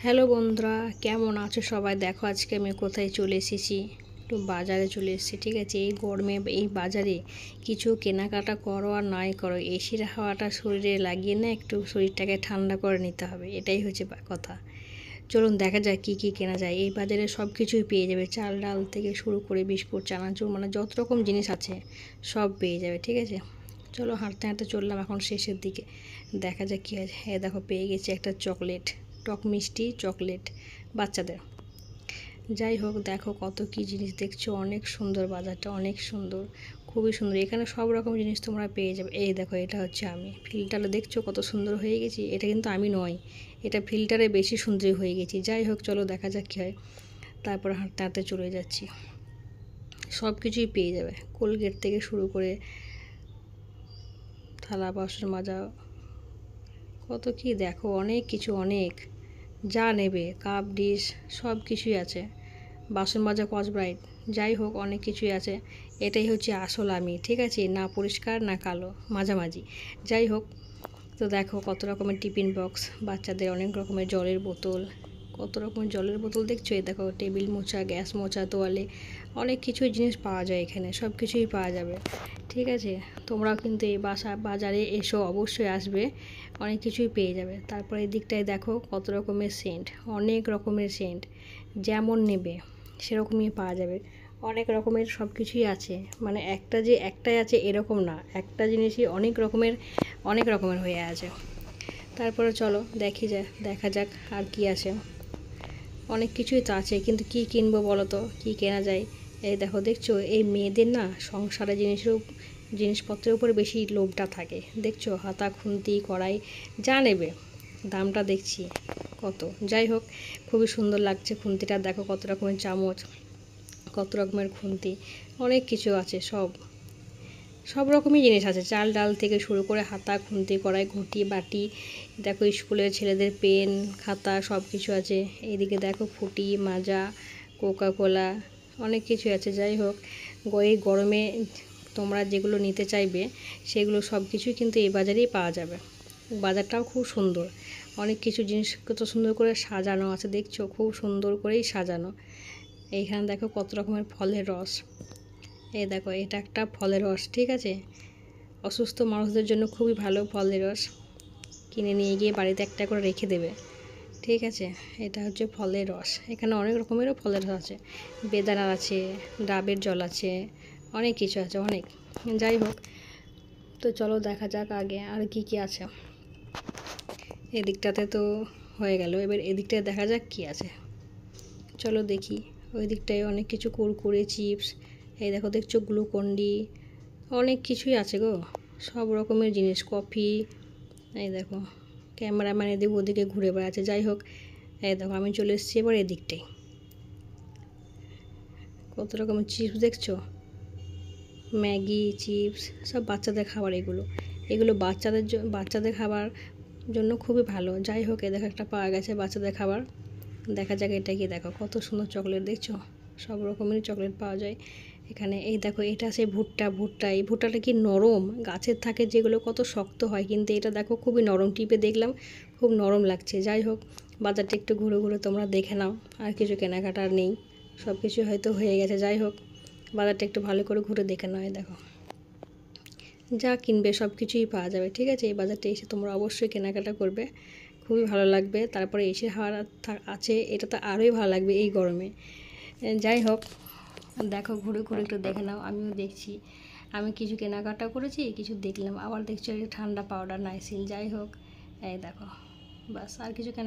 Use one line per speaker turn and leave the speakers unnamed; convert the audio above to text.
Hello বন্ধুরা, কেমন আছো সবাই? দেখো আজকে আমি কোথায় চলে এসেছি, একটু বাজারে চলে এসেছি। ঠিক আছে, এই গরমে এই বাজারে কিছু কেনাকাটা করো আর নাই করো, এসির হাওয়াটা শরীরে লাগিয়ে না একটু শরীরটাকে ঠান্ডা করে নিতে হবে, এটাই হচ্ছে কথা। চলুন দেখা যায় কি কি কেনা যায়। এই বাজারে সব কিছুই পেয়ে যাবে, চাল ডাল থেকে শুরু করে বিস্কুট চানাচুর, মানে যত রকম জিনিস আছে সব পেয়ে যাবে। ঠিক আছে, চলো হাঁটতে হাঁটতে চললাম এখন শেষের দিকে, দেখা যাক কী আছে। হ্যাঁ দেখো, পেয়ে গেছি একটা চকলেট, টক মিষ্টি চকলেট বাচ্চাদের। যাই হোক, দেখো কত কি জিনিস দেখছো, অনেক সুন্দর বাজারটা, অনেক সুন্দর, খুবই সুন্দর। এখানে সব রকম জিনিস তোমরা পেয়ে যাবে। এই দেখো, এটা হচ্ছে আমি, ফিল্টারে দেখছো কত সুন্দর হয়ে গেছি। এটা কিন্তু আমি নয়, এটা ফিল্টারে বেশি সুন্দর হয়ে গেছি। যাই হোক, চলো দেখা যাক কী হয়। তারপর হাঁটতে হাঁটতে চলে যাচ্ছি, সব কিছুই পেয়ে যাবে, কোলগেট থেকে শুরু করে থালা বাসন মাজা, কত কি দেখো, অনেক কিছু, অনেক যা নেবে, কাপ ডিশ সব কিছুই আছে, বাসন মাজা কসব্রাইট, যাই হোক অনেক কিছুই আছে। এটাই হচ্ছে আসল আমি, ঠিক আছে, না পরিষ্কার না কালো, মাঝামাঝি। যাই হোক, তো দেখো কত রকমের টিফিন বক্স, বাচ্চাদের অনেক রকমের জলের বোতল, কত রকমের জলের বোতল দেখছো। এই দেখো, টেবিল মোছা, গ্যাস মোছা, তোয়ালে, অনেক কিছুই জিনিস পাওয়া যায় এখানে, সব কিছুই পাওয়া যাবে। ঠিক আছে, তোমরাও কিন্তু এই বাজারে এসো, অবশ্যই আসবে, অনেক কিছুই পেয়ে যাবে। তারপরে এই দিকটায় দেখো কত রকমের সেন্ট, অনেক রকমের সেন্ট, যেমন নেবে সেরকমই পাওয়া যাবে, অনেক রকমের সব কিছুই আছে। মানে একটা যে একটাই আছে এরকম না, একটা জিনিসই অনেক রকমের, অনেক রকমের হয়ে আছে। তারপরে চলো দেখা যাক আর কি আছে। অনেক কিছুই তো আছে, কিন্তু কি কিনবো বলো তো, কি কেনা যায়। এই দেখো, দেখছো এই মেয়েদের না সংসারের জিনিসপত্রের উপরে বেশি লোভটা থাকে। দেখছো হাতা খুন্তি কড়াই যা নেবে, দামটা দেখছি কত। যাই হোক, খুবই সুন্দর লাগছে খুন্তিটা, দেখো কত রকমের চামচ, কত রকমের খুন্তি, অনেক কিছু আছে, সব রকমই জিনিস আছে, চাল ডাল থেকে শুরু করে হাতা খুন্তি কড়াই ঘুঁটি বাটি। দেখো স্কুলের ছেলেদের পেন খাতা সব কিছু আছে। এইদিকে দেখো ফুটি মাজা, কোকা কোলা, অনেক কিছু আছে। যাই হোক, এই গরমে তোমরা যেগুলো নিতে চাইবে সেগুলো সব কিছুই কিন্তু এই বাজারেই পাওয়া যাবে। বাজারটাও খুব সুন্দর, অনেক কিছু জিনিস কত সুন্দর করে সাজানো আছে, দেখছো খুব সুন্দর করেই সাজানো। এইখানে দেখো কত রকমের ফলের রস, এই দেখো এটা একটা ফলের রস, ঠিক আছে, অসুস্থ মানুষদের জন্য খুবই ভালো ফলের রস, কিনে নিয়ে গিয়ে বাড়িতে একটা করে রেখে দেবে। ঠিক আছে, এটা হচ্ছে ফলের রস, এখানে অনেক রকমেরও ফলের রস আছে, বেদানার আছে, ডাবের জল আছে, অনেক কিছু আছে, অনেক। যাই হোক, তো চলো দেখা যাক আগে আর কি কি আছে। এদিকটাতে তো হয়ে গেল, এবার এদিকটায় দেখা যাক কি আছে, চলো দেখি। ওই দিকটায় অনেক কিছু কুরকুরে চিপস, এই দেখো দেখছো গ্লুকন্ডি, অনেক কিছুই আছে গো, সব রকমের জিনিস, কফি। এই দেখো ক্যামেরাম্যান এদিকে ওদিকে ঘুরে বেড়াচ্ছে। যাই হোক, এই দেখো আমি চলে এসেছি এবার এদিকটাই, কত রকমের চিপস দেখছো, ম্যাগি চিপস, সব বাচ্চাদের খাবার, এগুলো বাচ্চাদের খাবার জন্য খুবই ভালো। যাই হোক, এ দেখো একটা পাওয়া গেছে বাচ্চাদের খাবার, দেখা যাক এটা কি। দেখো কত সুন্দর চকলেট দেখছো, সব রকমেরই চকলেট পাওয়া যায় এখানে। এই দেখো এটা সেই ভুট্টা, এই ভুট্টাটা কি নরম, গাছের থাকে যেগুলো কত শক্ত হয়, কিন্তু এটা দেখো খুবই নরম, টিপে দেখলাম খুব নরম লাগছে। যাই হোক, বাজারটা একটু ঘুরে ঘুরে তোমরা দেখে নাও, আর কিছু কেনাকাটা আর নেই, সব কিছু হয়তো হয়ে গেছে। যাই হোক, বাজারটা একটু ভালো করে ঘুরে দেখে নাও। দেখো যা কিনবে সব কিছুই পাওয়া যাবে। ঠিক আছে, এই বাজারটা এসে তোমরা অবশ্যই কেনাকাটা করবে, খুবই ভালো লাগবে। তারপরে এসে হাওয়া আছে, এটা তো আরোই ভালো লাগবে এই গরমে। যাই হোক, দেখো ঘুরে ঘুরে একটু দেখে নাও, আমিও দেখছি, আমি কিছু কেনাকাটা করেছি, কিছু দেখলাম, আবার দেখছি ঠান্ডা পাউডার নাইসিল। যাই হোক, এই দেখো, বাস আর কিছু কেনা